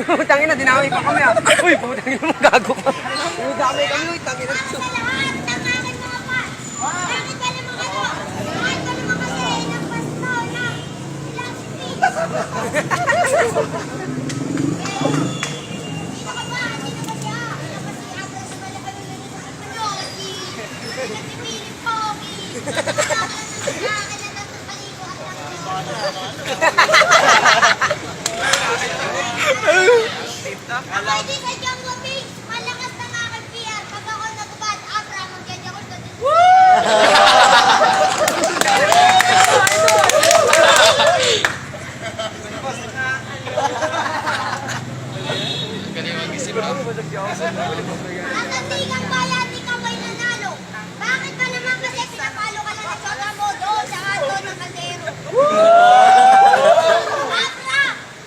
Putang ina, dinamay pa kami ah. Uy, putang ina mo, gago ka. Dinamay kami, uy, tangin na. Pwede sa diyang labing, malakas na aking PR. Pag ako nagubad, abra, magganyan ko sa ang antigang bayan, di ka may nanalo. Bakit ba naman kasi pinapalo ka lang ng soda mo doon sa ato ng kaldero? Abra!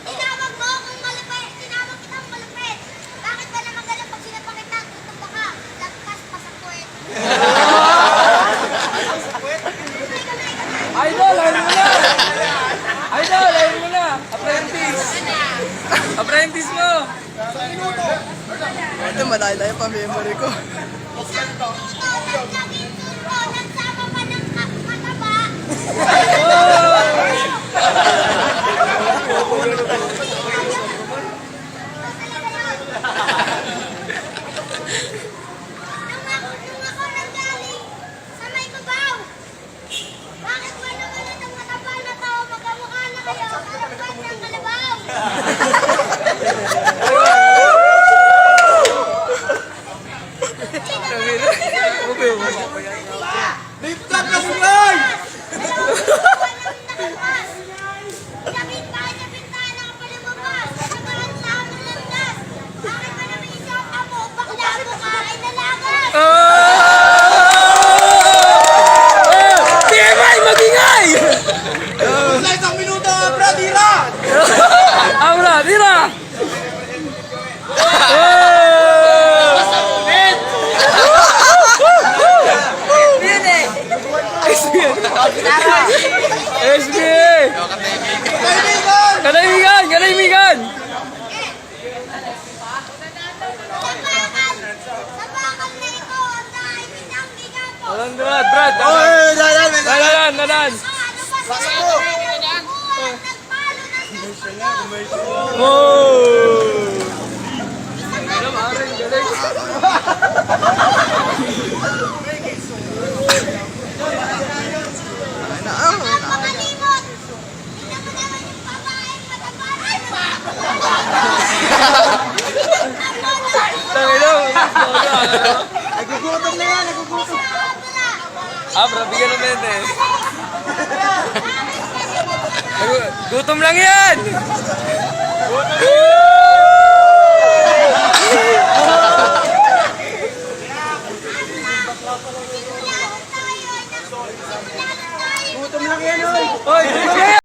Tinawag mo akong malupit. Tinawag kitang malupit. Bakit ba naman ganun pag sinapakita? Tutumba ka. Lagpas pa sa puwet. Idol, ayun mo na! Idol, ayun mo na! Apprentice! Apprentice mo! Ito, malaya pa memory ko. Isang minuto, naglaging turbo, nagsama pa ng mataba. Nung ako nanggaling sa may babaw, bakit ba naman itong mataba na tao magkamukha na kayo? Parang buwan ng kalabaw. Liptap na sulay! TMI, magingay! Sa isang minuto, Abra, tira! Abra, tira! SB! Kalaibigan! Kalaibigan! Dalan, Brad! Oy, dalan! Dalan! Oh! Napakalimot! Tingnan mo naman yung babaeng matabaran mo! Nagugutom na yan, nagugutom. Abra, bigyan naman eh. Gutom lang yan!